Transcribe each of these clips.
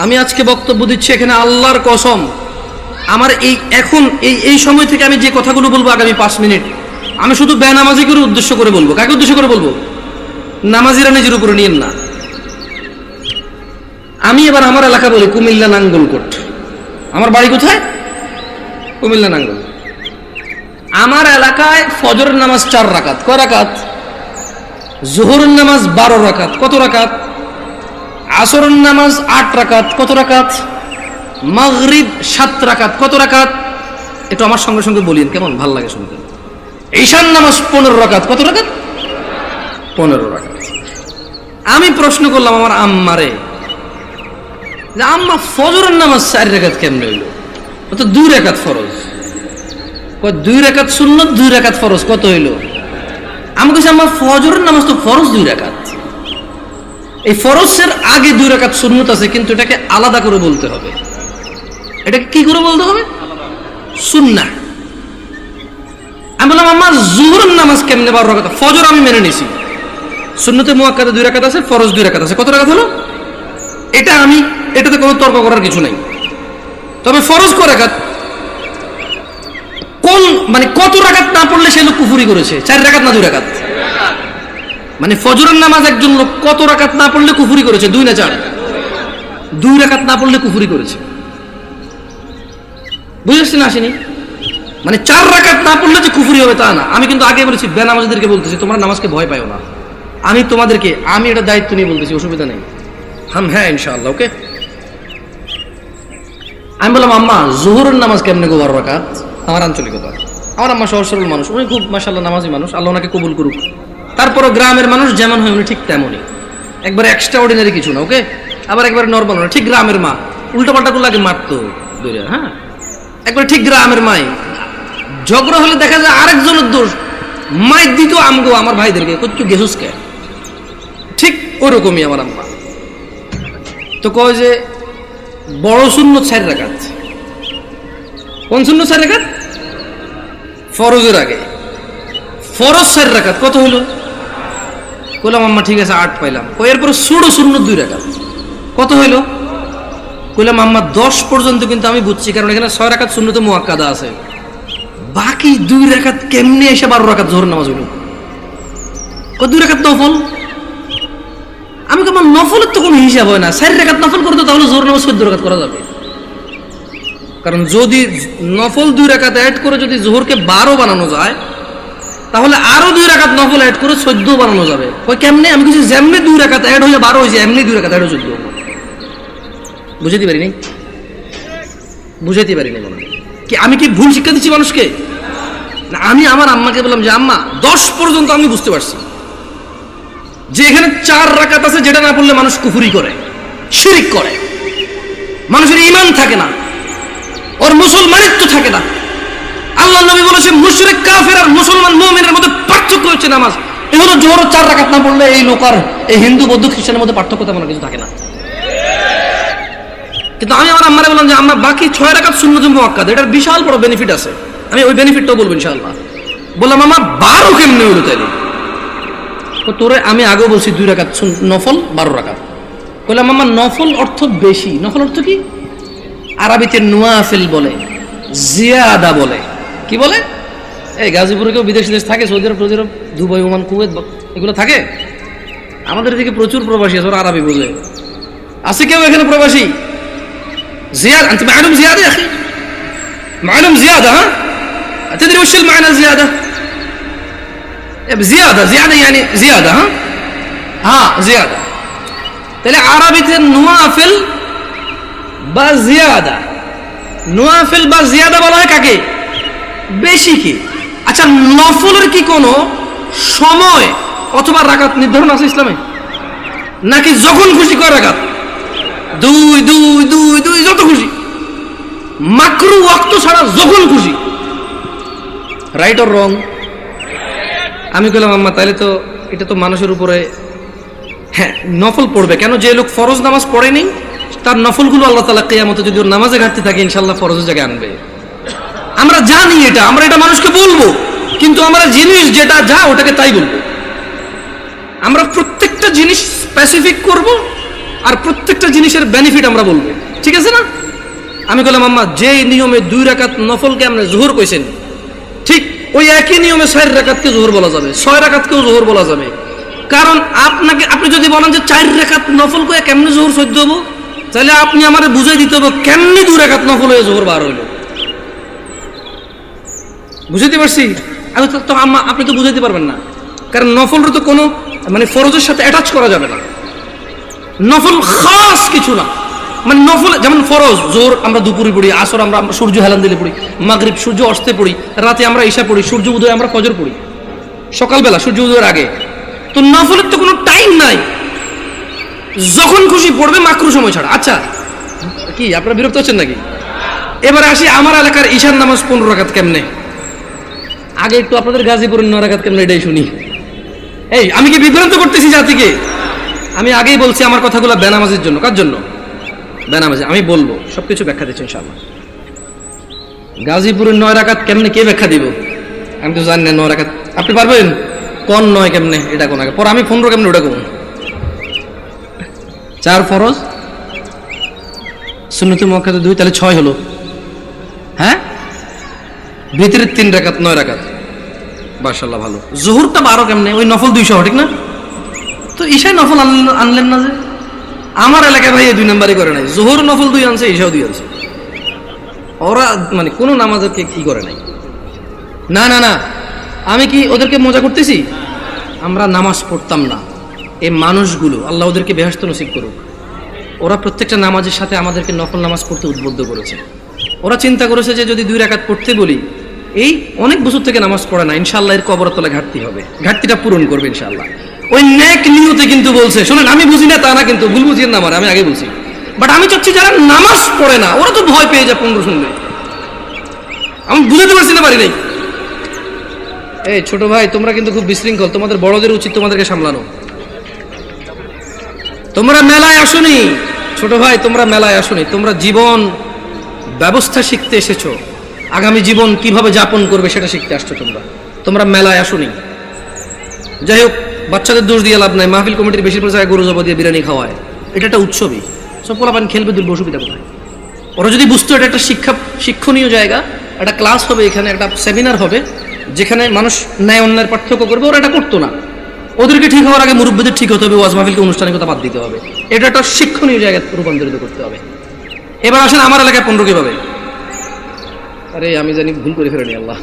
আমি আজকে বক্তব্য দিচ্ছি এখানে আল্লাহর কসম, আমার এই সময় থেকে আমি যে কথাগুলো বলবো আগামী 5 মিনিট, আমি শুধু বেনামাজিকে উদ্দেশ্য করে বলবো। কাকে উদ্দেশ্য করে বলবো? নামাজিরা নিজের উপরে নিয়েন না। আমি এবার আমার এলাকা বলি কুমিল্লা নাঙ্গলকোট। আমার বাড়ি কোথায়? কুমিল্লা নাঙ্গল। আমার এলাকায় ফজরের নামাজ 4 রাকাত। কয় রাকাত? জোহরের নামাজ 12 রাকাত। কত রাকাত? আসরের নামাজ 8 রাকাত। কত রাকাত? মাগরিব 7 রাকাত। কত রাকাত? একটু আমার সঙ্গে সঙ্গে বলিন, কেমন ভাল লাগে শুনতে। ঈশার নামাজ 15 রাকাত। কত রাকাত? 15 রাকাত। আমি প্রশ্ন করলাম আমার আম্মারে, যে আম্মা ফজরের নামাজ 4 রাকাত কেমনে হইল? তো 2 রাকাত ফরজ। 2 রাকাত সুন্নত, 2 রাকাত ফরজ। কত হইল? আমি বলছি আম্মা ফজরের নামাজ তো ফরজ 2 রাকাত। এই ফরজের আগে 2 রাকাত সুন্নত আছে, কিন্তু এটাকে আলাদা করে বলতে হবে। এটাকে কি করে বলতে হবে? সুন্নাহ। আমি বললাম আম্মা জোহরের নামাজ কেমনে 12 রাকাত? ফজর আমি মেনে নিছি, সুন্নতে মুআক্কাদা 2 রাকাত আছে, ফরজ 2 রাকাত আছে। কত রাকাত হলো? এটাতে কোনো তর্ক করার কিছু নাই। তবে ফরজ কয় রাকাত? মানে কত রাকাত না পড়লে সে লোক কুফরি করেছে? 4 রাকাত না 2 রাকাত? মানে ফজরের নামাজ একজন লোক কত রাকাত না পড়লে কুফরি করেছে? 2 না 4? 2 রাকাত না পড়লে কুফরি করেছে। বুঝেছেন? আসেনি? মানে 4 রাকাত না পড়লে যে কুফরি হবে তা না। আমি কিন্তু আগে বলেছি, বেনামাজিদেরকে বলতেছি তোমরা নামাজকে ভয় পাও না। আমি এটা দায়িত্ব নিয়ে বলতেছি, অসুবিধা নেই। হ্যাঁ ইনশাআল্লাহ, ওকে। আমি বললাম আম্মা জোহরের নামাজ কেমনে গো 12 রাকাত? আমার আঞ্চলিকতা। আমার আম্মা সহজ সরল মানুষ, উনি খুব মাশাআল্লাহ নামাজি মানুষ, আল্লাহ ওনাকে কবুল করুক। তারপরও গ্রামের মানুষ যেমন হয় উনি ঠিক তেমনই, একবারে এক্সট্রা অর্ডিনারি কিছু না, ওকে। আবার একবারে নরমাল না, ঠিক গ্রামের মা। উল্টো পাল্টা গুলো আগে মারতো দূরে, হ্যাঁ, একবারে ঠিক গ্রামের মাই। ঝগড়া হলে দেখা যায় আরেকজনের দোষ, মাইক দিত আমগো আমার ভাইদেরকে, কচ্ছু গেছুস কে, ঠিক ওরকমই আমার আম্মা। তো কয় যে বড় সুন্নত 4 রাকাত। কোন সুন্নত 4 রাকাত? ফরজের আগে। ফরজ 4 রাকাত। কত হলো? কইলাম আম্মা ঠিক আছে 8 পাইলাম। এরপর ছোট সুন্নত 2 রাকাত। কত হইল? কইলাম আম্মা 10 পর্যন্ত কিন্তু আমি বুঝছি, কারণ এখানে 6 রাকাত সুন্নতে মুআক্কাদা আছে। বাকি 2 রাকাত কেমনে এসে 12 রাকাত জোহর নামাজ হইল? 2 রাকাত নফল। আমি কেমন নফলের তো কোনো হিসাব হয় না। 4 রাকাত নফল করতে তাহলে জোহর নামাজ 14 রাকাত করা যাবে। কারণ যদি নফল 2 রাকাত অ্যাড করে যদি জোহরকে 12 বানানো যায়, তাহলে আরো 2 রাকাত নফল অ্যাড করে 14 বানানো যাবে। কই কেমনে? আমি কিছু যেমনি 2 রাকাত অ্যাড হয়ে 12 হয়েছে, এমনি 2 রাকাত অ্যাড হয়ে 14। বুঝাইতে পারিনি? বুঝাইতে পারিনি মনে কি? আমি কি ভুল শিক্ষা দিচ্ছি মানুষকে? না, আমি আমার আম্মাকে বললাম যে আম্মা 10 পর্যন্ত আমি বুঝতে পারছি যে এখানে 4 রাকাত আছে, যেটা না পড়লে মানুষ কুফরি করে, শিরিক করে, মানুষের ঈমান থাকে না, ওর মুসলমানিত্ব থাকে না। আল্লাহ নবী বলেছে মুশরিক কাফের আর মুসলমান মুমিনের মধ্যে পার্থক্য হচ্ছে নামাজ। এই হলো জোহর 4 রাকাত না পড়লে এই লোক আর এই হিন্দু বৌদ্ধ খ্রিস্টানের মধ্যে পার্থক্য তেমন কিছু থাকে না। কিন্তু আমি আমার আম্মারে বললাম যে আম্মা বাকি 6 রাকাত সুন্নত মুআক্কাদা, এটার বিশাল বড় বেনিফিট আছে, আমি ওই বেনিফিটটাও বলবো ইনশাআল্লাহ। বললাম আম্মা 12 কেমনে হলো তাইলে? তো তোরে আমি আগেও বলছি 2 রাকাত নফল 12 রাকাত। বললাম আম্মা নফল অর্থ বেশি। নফল অর্থ কি? আরবিতে নওয়াফিল বলে, জিয়াদা বলে। কি বলে? এই গাজীপুরে কেউ বিদেশি দেশ থাকে, সৌদি আরব, দুবাই, ওমান, কুয়েত, এগুলো থাকে। আমাদের এদিকে প্রচুর প্রবাসী আছে, ওরা আরবি বোঝে। আছে কেউ এখানে প্রবাসী? زيادة أنت معلوم زيادة يا أخي؟ معلوم زيادة؟ ها؟ تدري وش المعنى زيادة؟ زيادة يعني زيادة. ها زيادة. তাহলে আরবিতে নওয়াফিল বা জিয়াদা, নওয়াফিল বা জিয়াদা বলা হয় কাকে? বেশি কি? আচ্ছা, নফলের কি কোনো সময় অথবা রাকাত নির্ধারণ আছে ইসলামে? নাকি যখন খুশি কয় রাকাত? 2 যত খুশি, মাকরু ওয়াক্ত ছাড়া যখন খুশি। Right or wrong? আমি বললাম আম্মা তাহলে তো এটা তো মানুষের উপরে, হ্যাঁ নফল পড়বে কেন? যে লোক ফরজ নামাজ পড়েনি তার নফলগুলো আল্লাহ তাআলা কিয়ামতে যদি ওর নামাজে ঘাটতি থাকে ইনশাআল্লাহ ফরজের জায়গায় আনবে। আমরা জানি এটা, আমরা এটা মানুষকে বলবো, কিন্তু আমরা জিনিস যেটা ওটাকে তাই বলবো। আমরা প্রত্যেকটা জিনিস স্পেসিফিক করব, আর প্রত্যেকটা জিনিসের বেনিফিট আমরা বলবো, ঠিক আছে না? আমি বললাম আম্মা যে নিয়মে 2 রাকাত নফলকে আপনি জোহর কইছেন, ঠিক ওই একই নিয়মে 4 রাকাতকে জোহর বলা যাবে, 6 রাকাতকেও জোহর বলা যাবে। কারণ আপনি যদি বলেন যে 4 রাকাত নফল কয়ে কেমনে জোহর সহ্য হবো, তাহলে আপনি আমারে বুঝাই দিতে হবে কেমনি 2 রাকাত নফল হয়ে জোহর বার হইল। বুঝাইতে পারছি? আমি তো আম্মা আপনি তো বুঝাইতে পারবেন না, কারণ নফলের তো কোনো মানে ফরজের সাথে অ্যাটাচ করা যাবে না। নফল খাস কিছু না, মানে নফল যেমন ফরজ জোহর আমরা দুপুরে পড়ি, আসর আমরা সূর্য হেলান দিলে পড়ি, মাগরিব সূর্য অস্তে পড়ি, রাতে আমরা ঈশা পড়ি, সূর্য উদয় আমরা ফজর পড়ি, সকালবেলা সূর্য উদয়ের আগে। তো নফলের তো কোনো টাইম নাই, যখন খুশি পড়বে মাকরু সময় ছাড়া। আচ্ছা কি আপনারা বিরক্ত হচ্ছেন নাকি? এবার আসি আমার এলাকার ঈশার নামাজ 15 রাকাত কেমনে। আগে একটু আপনাদের গাজীপুরের 9 রাকাত কেমনে এটাই শুনি। এই আমি কি বিভ্রান্ত করতেছি জাতিকে? আমি আগেই বলছি আমার কথাগুলো বেনামাজের জন্য। কার জন্য? বেনামাজি। আমি বলবো সবকিছু ব্যাখ্যা দিচ্ছি ইনশাআল্লাহ। গাজীপুরের 9 রাকাত কেমনে কে ব্যাখ্যা দিব? আমি তো জানি না 9 রাকাত। আপনি পারবেন কোন 9 কেমনে এটা কোন আগে, পরে আমি 15 কেমনে ওটা কোন? 4 ফরজ, সুন্নতে মুআক্কাদা 2, তাহলে 6 হলো। হ্যাঁ, ভিতরে 3 রাকাত, 9 রাকাত। মাশাআল্লাহ ভালো। জোহরটা 12 কেমনে? ওই নফল 200 ঠিক না? তো ঈশায় নফল আনলেন না যে? আমার এলাকায় ভাই 2 নাম্বারই করে নাই, জোহর নফল 2 আনছে, ঈশাও 2 আনছে। ওরা মানে কোনো নামাজকে কি করে নাই। না না না, আমি কি ওদেরকে মজা করতেছি? আমরা নামাজ পড়তাম না, এই মানুষগুলো আল্লাহ ওদেরকে বেহেশত নসিব করুক, ওরা প্রত্যেকটা নামাজের সাথে আমাদেরকে নফল নামাজ পড়তে উদ্বুদ্ধ করেছে। ওরা চিন্তা করেছে যে যদি 2 রাকাত পড়তে বলি, এই অনেক বছর থেকে নামাজ পড়ে না, ইনশাআল্লাহ এর কবরের তলায় ঘাটতি হবে, ঘাটতিটা পূরণ করবে ইনশাআল্লাহ। ওই নেক নিয়তে কিন্তু বলছে। শোনেন, আমি বুঝি না তা না, কিন্তু ভুল বুঝিয়েন না আমার, আমি আগে বলছি। বাট আমি চাচ্ছি যারা নামাজ পড়ে না ওরা তো ভয় পেয়ে যায় 15 শুনলে। আমি বুঝাতে পারছি না, পারি নাই। এই ছোট ভাই তোমরা কিন্তু খুব বিশৃঙ্খল, তোমাদের বড়দের উচিত তোমাদেরকে সামলানো। তোমরা মেলায় আসোনি ছোট ভাই, তোমরা মেলায় আসোনি, তোমরা জীবন ব্যবস্থা শিখতে এসেছো, আগামী জীবন কিভাবে যাপন করবে সেটা শিখতে আসছো। তোমরা মেলায় আসোনি। যাই হোক, বাচ্চাদের দোষ দিয়ে লাভ নাই, মাহফিল কমিটির বেশিরভাগ জায়গায় গরু জবা দিয়ে বিরিয়ানি খাওয়ায়, এটা একটা উৎসবই, সব পোলাপান খেলবে, দুর্ব অসুবিধা কোথায়? ওরা যদি বুঝতো এটা একটা শিক্ষণীয় জায়গা, একটা ক্লাস হবে এখানে, একটা সেমিনার হবে যেখানে মানুষ ন্যায় অন্যায়ের পার্থক্য করবে, ওরা এটা করতো না। ওদেরকে ঠিক হওয়ার আগে মুরব্বীদের ঠিক হতে হবে, ওয়াজ মাহফিলকে অনুষ্ঠানের কথা বাদ দিতে হবে, এটা একটা শিক্ষণীয় জায়গায় রূপান্তরিত করতে হবে। এবার আসেন আমার এলাকায় 15 কিভাবে? আরে আমি জানি ভুল করে ফেলেনি, আল্লাহ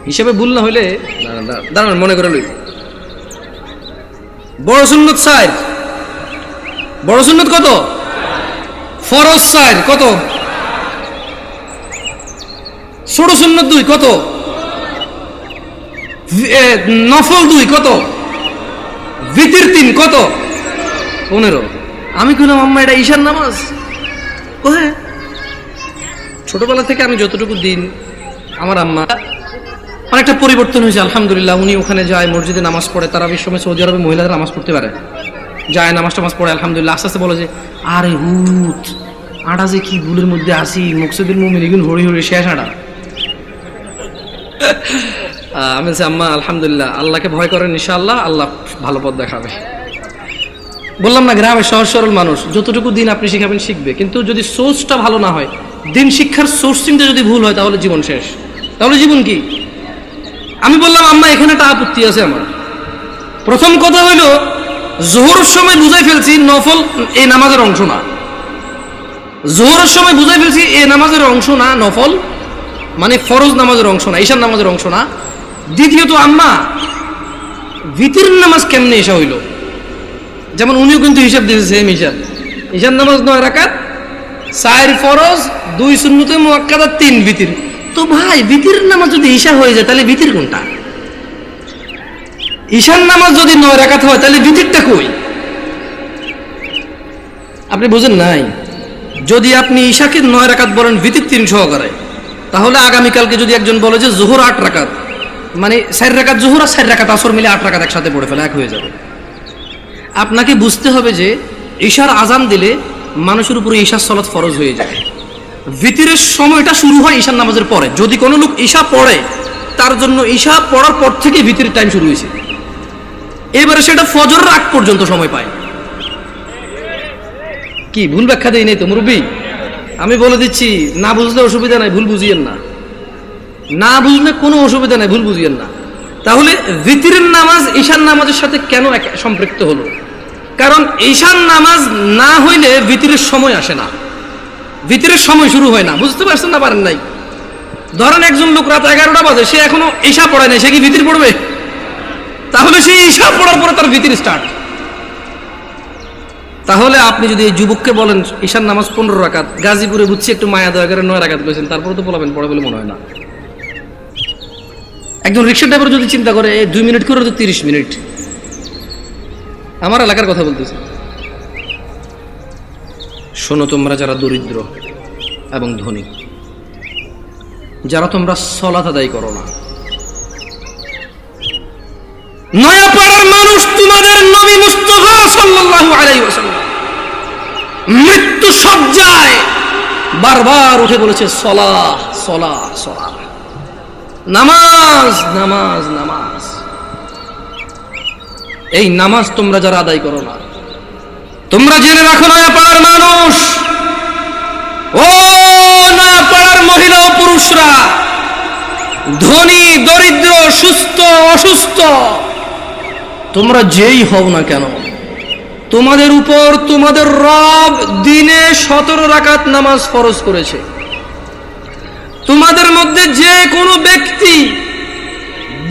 হিসেবে ভুল না হইলে দাঁড়ান মনে করে লই। বড় সুন্নত 4, বড় সুন্নত কত? ফরজ 4 কত? ছোট সুন্নত 2 কত? নফল 2 কত? ভিতর 3 কত? 15। আমি কইলাম আম্মা এটা ঈশার নামাজ? ও হ্যাঁ। ছোটবেলা থেকে আমি যতটুকু দিন, আমার আম্মা অনেকটা পরিবর্তন হয়েছে আলহামদুলিল্লাহ। উনি ওখানে যায়, মসজিদে নামাজ পড়ে, তারাবির সময় সৌদি আরবে মহিলারা নামাজ পড়তে পারে, যায় নামাজ টামাজ পড়ে আলহামদুলিল্লাহ। আস্তে আস্তে বলে যে আরে হুত আটা যে কি ভুলের মধ্যে আসি, মকসুদুল মুমিন এগুন হরি হরি শেষ আটা। আমি বলছি আম্মা আলহামদুলিল্লাহ, আল্লাহকে ভয় করেন, ইনশাআল্লাহ আল্লাহ ভালো পথ দেখাবে। বললাম না, গ্রামের সহজ সরল মানুষ, যতটুকু দিন আপনি শিখাবেন শিখবে, কিন্তু যদি সোর্সটা ভালো না হয়, দিন শিক্ষার সোর্সিংটা যদি ভুল হয়, তাহলে জীবন শেষ। তাহলে জীবন কি? আমি বললাম আম্মা এখানে একটা আপত্তি আছে আমার। প্রথম কথা হইল, জোহরের সময় বুঝাই ফেলছি নফল এই নামাজের অংশ না, জোহরের সময় বুঝাই ফেলছি এই নামাজের অংশ না, নফল মানে ফরজ নামাজের অংশ না, ঈশার নামাজের অংশ না। দ্বিতীয়ত আম্মা ভিতর নামাজ কেমনে এসা হইল? যেমন উনিও কিন্তু হিসাব দিয়েছে সেম হিসাব, ঈশার নামাজ 9 রাকাত, 4 ফরজ, 2 সুন্নতে মুআক্কাদা, 3 ভিতর। তো ভাই ভিতর নামাজ যদি ঈশা হয়ে যায় তাহলে ভিতর কোনটা? ঈশার নামাজ যদি 9 রাকাত হয় তাহলে ভিতরটা কই? আপনি বুঝেন নাই? যদি আপনি ঈশাকে 9 রাকাত বলেন ভিতর 3 সহকারে, তাহলে আগামীকালকে যদি একজন বলে যে জোহর 8 রাকাত, মানে 4 রাকাত জোহর আর 4 রাকাত আসর মিলে 8 রাকাত একসাথে পড়ে ফেলে, এক হয়ে যাবে। আপনাকে বুঝতে হবে যে ঈশার আজান দিলে মানুষের উপরে ঈশার সালাত ফরজ হয়ে যায়। ভিতরের সময়টা শুরু হয় ঈশার নামাজের পরে। যদি কোনো লোক ঈশা পড়ে, তার জন্য ঈশা পড়ার পর থেকে ভিতরের টাইম শুরু হয়েছে, এবারে সেটা ফজরের আগ পর্যন্ত সময় পায়। কি ভুল ব্যাখ্যা দেই নাই তো মুরব্বী? আমি বলে দিচ্ছি, না বুঝলে অসুবিধা নাই, ভুল বুঝিয়েন না। না বুঝলে কোনো অসুবিধা নাই, ভুল বুঝিয়েন না। তাহলে ভিতরের নামাজ ঈশান নামাজের সাথে কেন সম্পৃক্ত হলো? কারণ ঈশান নামাজ না হইলে ভিতরের সময় আসে না, ভিতরের সময় শুরু হয় না। বুঝতে পারছেন না পারেন নাই? ধরেন একজন লোক রাত 11টা বাজে, সে এখনো ঈশা পড়ায় নাই, সে কি ভিতর পড়বে? তাহলে সেই ঈশা পড়ার পরে তার ভিতর স্টার্ট। তাহলে আপনি যদি এই যুবককে বলেন ঈশান নামাজ 15 রাকাত, গাজীপুরে বুঝছি একটু মায়া দয়া করে 9 রাকাত করেছেন, তারপরে তো বলাবেন পড়ে বলে মনে হয় না। একজন রিক্সা ড্রাইভার যদি চিন্তা করে 2 মিনিট করে তো 30 মিনিট। আমার এলাকার কথা বলতেছি। শোনো তোমরা যারা দরিদ্র এবং ধনী, যারা তোমরা সালাত আদায় করো না, নয়াপাড়ার মানুষ তোমাদের নবী মুস্তাফা সাল্লাল্লাহু আলাইহি ওয়াসাল্লাম মৃত্যু সজ্জায় বারবার উঠে বলেছে সালাহ সালাহ সালাহ, নামাজ নামাজ নামাজ। এই নামাজ তোমরা যারা আদায় করো না, তোমরা জেনে রাখো নয়াপাড়ার মানুষ, ও নয়াপাড়ার মহিলা ও পুরুষরা, ধনী দরিদ্র, সুস্থ অসুস্থ, তোমরা যেই হও না কেন, তোমাদের উপর তোমাদের রব দিনে 17 রাকাত নামাজ ফরজ করেছে। তোমাদের মধ্যে যে কোনো ব্যক্তি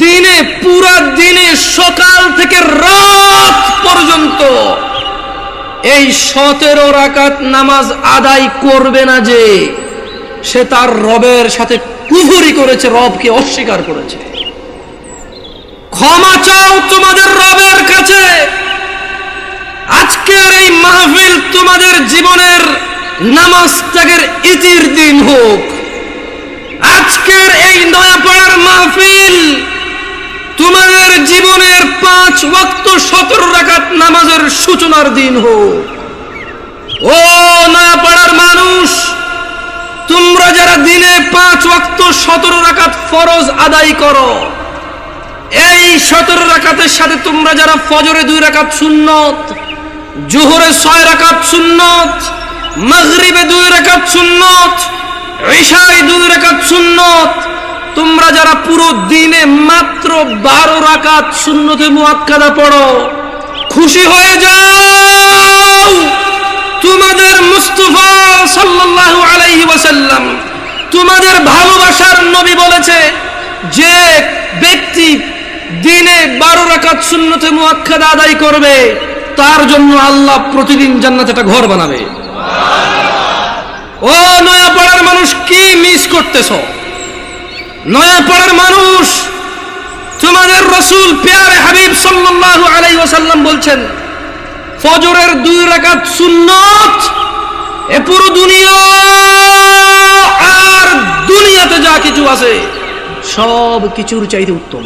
দিনে, পুরা দিনে সকাল থেকে রাত পর্যন্ত এই 17 রাকাত নামাজ আদায় করবে না, যে সে তার রবের সাথে কুফরি করেছে, রবকে অস্বীকার করেছে। ক্ষমা চাও তোমাদের রবের কাছে। আজকের এই মাহফিল তোমাদের জীবনের নামাজ ত্যাগের ইতির দিন হোক। আজকের এই নয়াপাড়ার মাহফিল তোমাদের জীবনের 5 ওয়াক্ত 17 রাকাত নামাজের সূচনার দিন হোক। ও নয়াপাড়ার মানুষ, তোমরা যারা দিনে 5 ওয়াক্ত 17 রাকাত ফরজ আদায় করো, এই 17 রাকাতের সাথে তোমরা যারা ফজরে 2 রাকাত সুন্নত, জোহরে 6 রাকাত সুন্নত, মাগরিবে 2 রাকাত সুন্নত, ইশায় 2 রাকাত সুন্নত, তোমরা যারা পুরো দিনে মাত্র 12 রাকাত সুন্নতে মুআক্কাদা পড়ো, খুশি হয়ে যাও। তোমাদের মুস্তাফা সাল্লাল্লাহু আলাইহি ওয়াসাল্লাম, তোমাদের ভালোবাসার নবী বলেছে, যে ব্যক্তি দিনে 12 রাকাত সুন্নতে মুআক্কাদা আদায় করবে, তার জন্য আল্লাহ প্রতিদিন জান্নাতে একটা ঘর বানাবে। ও নয়াপাড়ার মানুষ, কি মিস করতেছো? নয়াপাড়ার মানুষ, তোমাদের রাসূল প্যারে হাবিব সাল্লাল্লাহু আলাইহি ওয়াসাল্লাম বলছেন, ফজরের 2 রাকাত সুন্নত এ পুরো দুনিয়া আর দুনিয়াতে যা কিছু আছে সব কিছুর চাইতে উত্তম।